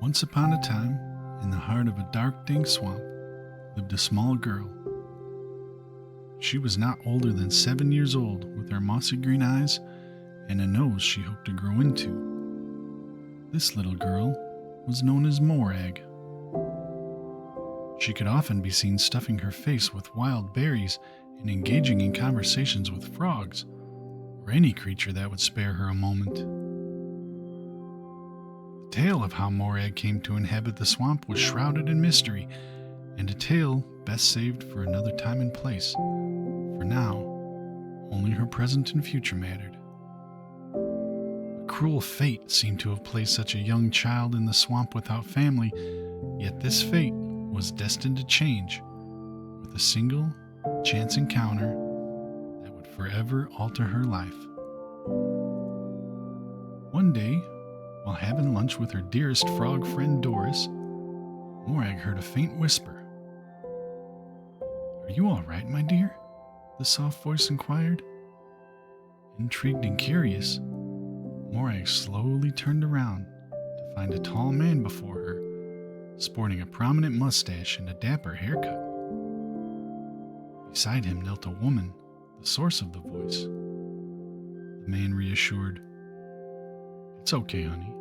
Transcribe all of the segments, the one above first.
Once upon a time, in the heart of a dark, dank swamp, lived a small girl. She was not older than 7 years old, with her mossy green eyes and a nose she hoped to grow into. This little girl was known as Morag. She could often be seen stuffing her face with wild berries and engaging in conversations with frogs, or any creature that would spare her a moment. The tale of how Morag came to inhabit the swamp was shrouded in mystery, and a tale best saved for another time and place. For now, only her present and future mattered. A cruel fate seemed to have placed such a young child in the swamp without family, yet this fate was destined to change with a single chance encounter that would forever alter her life. One day, while having lunch with her dearest frog friend Doris, Morag heard a faint whisper. "Are you all right, my dear?" the soft voice inquired. Intrigued and curious, Morag slowly turned around to find a tall man before her, sporting a prominent mustache and a dapper haircut. Beside him knelt a woman, the source of the voice. The man reassured, "It's okay, honey.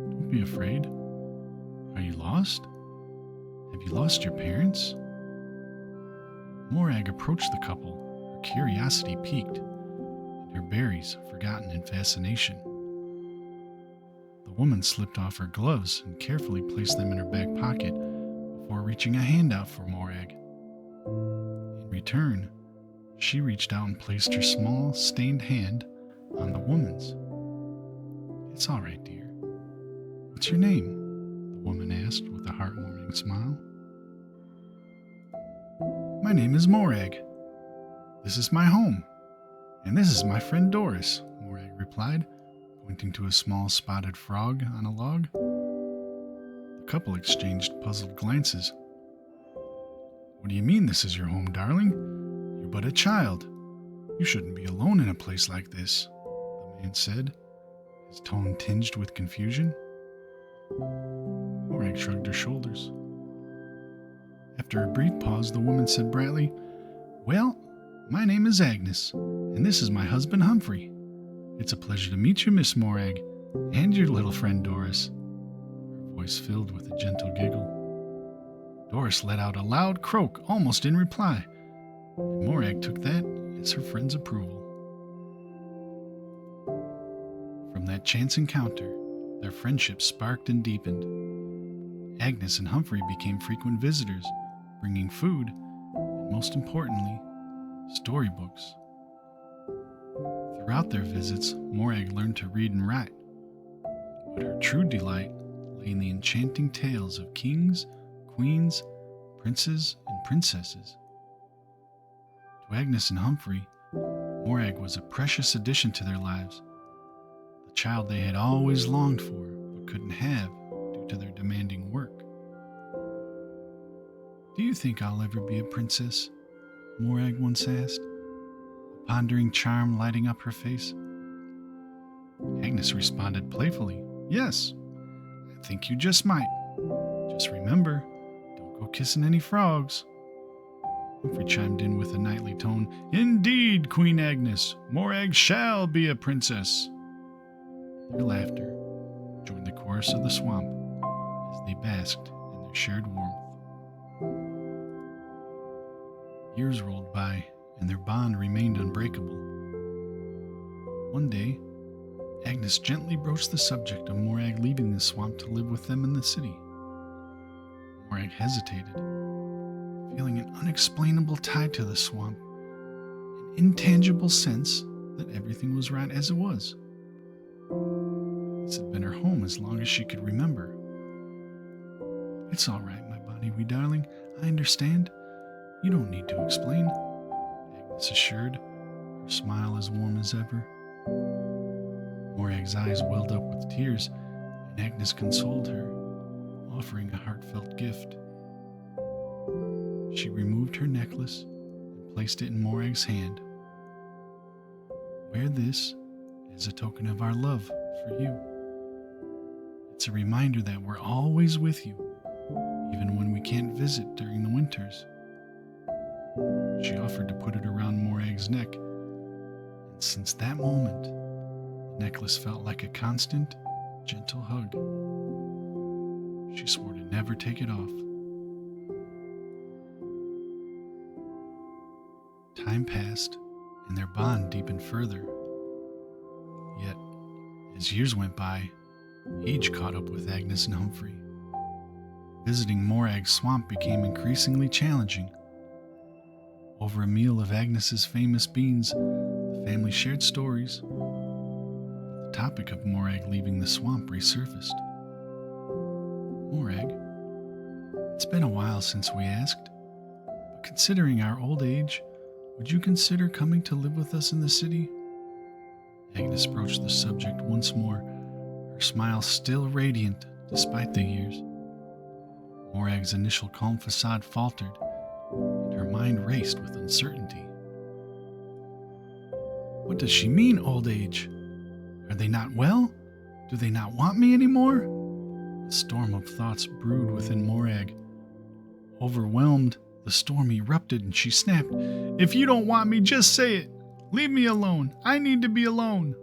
Don't be afraid. Are you lost? Have you lost your parents?" Morag approached the couple, her curiosity piqued, and her berries forgotten in fascination. The woman slipped off her gloves and carefully placed them in her back pocket before reaching a hand out for Morag. In return, she reached out and placed her small, stained hand on the woman's. "It's all right, dear. What's your name?" the woman asked with a heartwarming smile. "My name is Morag. This is my home, and this is my friend Doris," Morag replied, pointing to a small spotted frog on a log. The couple exchanged puzzled glances. "What do you mean this is your home, darling? You're but a child. You shouldn't be alone in a place like this," the man said, his tone tinged with confusion. Morag shrugged her shoulders. After a brief pause, the woman said brightly, "Well, my name is Agnes, and this is my husband Humphrey. It's a pleasure to meet you, Miss Morag, and your little friend Doris." Her voice filled with a gentle giggle. Doris let out a loud croak almost in reply, and Morag took that as her friend's approval. From that chance encounter, their friendship sparked and deepened. Agnes and Humphrey became frequent visitors, bringing food, and most importantly, storybooks. Throughout their visits, Morag learned to read and write, but her true delight lay in the enchanting tales of kings, queens, princes, and princesses. To Agnes and Humphrey, Morag was a precious addition to their lives, the child they had always longed for but couldn't have due to their demanding work. "Do you think I'll ever be a princess?" Morag once asked, a pondering charm lighting up her face. Agnes responded playfully, "Yes, I think you just might. Just remember, don't go kissing any frogs." Humphrey chimed in with a knightly tone, "Indeed, Queen Agnes, Morag shall be a princess." Their laughter joined the chorus of the swamp as they basked in their shared warmth. Years rolled by, and their bond remained unbreakable. One day, Agnes gently broached the subject of Morag leaving the swamp to live with them in the city. Morag hesitated, feeling an unexplainable tie to the swamp, an intangible sense that everything was right as it was. This had been her home as long as she could remember. "It's all right, my bonny wee darling. I understand. You don't need to explain," Agnes assured, her smile as warm as ever. Morag's eyes welled up with tears, and Agnes consoled her, offering a heartfelt gift. She removed her necklace and placed it in Morag's hand. "Wear this as a token of our love for you. It It's a reminder that we're always with you, even when we can't visit during the winters. She offered to put it around Morag's neck, and since that moment, the necklace felt like a constant, gentle hug. She swore to never take it off. Time passed, and their bond deepened further. Yet, as years went by, age caught up with Agnes and Humphrey. Visiting Morag's swamp became increasingly challenging. Over a meal of Agnes's famous beans, the family shared stories. The topic of Morag leaving the swamp resurfaced. Morag, it's been a while since we asked, but considering our old age, would you consider coming to live with us in the city? Agnes broached the subject once more, her smile still radiant despite the years. Morag's initial calm facade faltered, and her mind raced with uncertainty. What does she mean, old age? Are they not well? Do they not want me anymore? A storm of thoughts brewed within Morag. Overwhelmed, the storm erupted and she snapped, "If you don't want me, just say it. Leave me alone. I need to be alone."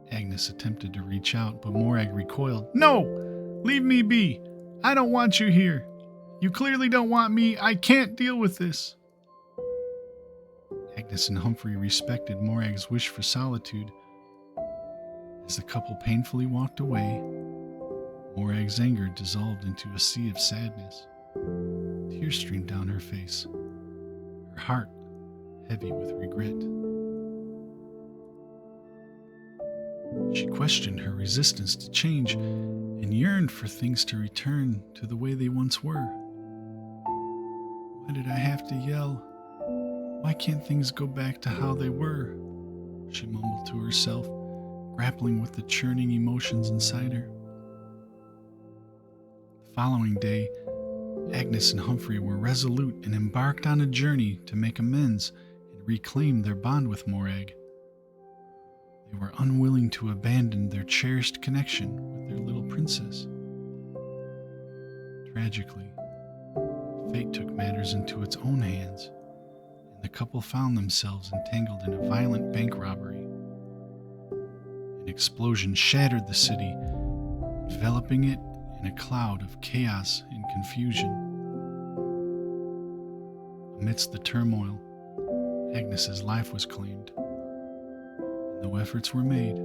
Agnes attempted to reach out, but Morag recoiled. "No! Leave me be. I don't want you here. You clearly don't want me. I can't deal with this." Agnes and Humphrey respected Morag's wish for solitude. As the couple painfully walked away, Morag's anger dissolved into a sea of sadness. Tears streamed down her face, her heart heavy with regret. She questioned her resistance to change and yearned for things to return to the way they once were. Why did I have to yell? Why can't things go back to how they were? She mumbled to herself, grappling with the churning emotions inside her. The following day, Agnes and Humphrey were resolute and embarked on a journey to make amends and reclaim their bond with Morag. They were unwilling to abandon their cherished connection with their little princess. Tragically, fate took matters into its own hands, and the couple found themselves entangled in a violent bank robbery. An explosion shattered the city, enveloping it in a cloud of chaos and confusion. Amidst the turmoil, Agnes's life was claimed. And though efforts were made,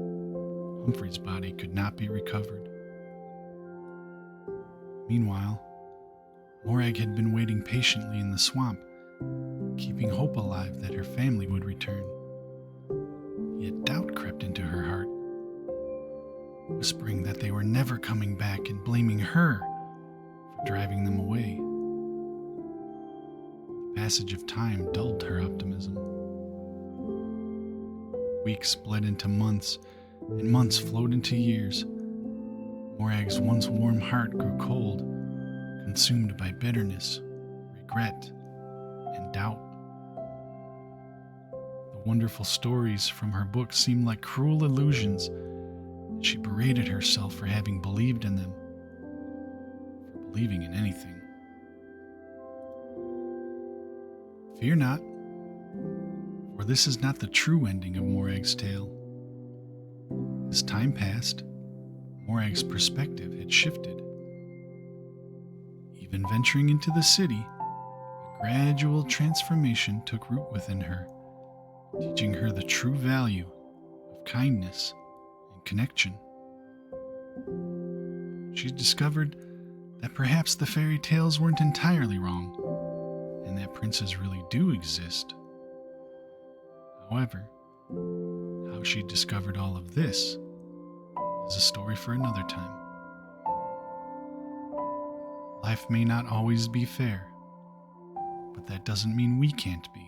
Humphrey's body could not be recovered. Meanwhile, Morag had been waiting patiently in the swamp, keeping hope alive that her family would return. Yet doubt crept into her heart, whispering that they were never coming back and blaming her for driving them away. The passage of time dulled her optimism. Weeks bled into months, and months flowed into years. Morag's once warm heart grew cold, consumed by bitterness, regret, and doubt. The wonderful stories from her book seemed like cruel illusions. She berated herself for having believed in them, for believing in anything. Fear not, for this is not the true ending of Morag's tale. As time passed, Morag's perspective had shifted. Even venturing into the city, a gradual transformation took root within her, teaching her the true value of kindness and connection. She discovered that perhaps the fairy tales weren't entirely wrong, and that princes really do exist. However, how she discovered all of this is a story for another time. Life may not always be fair, but that doesn't mean we can't be.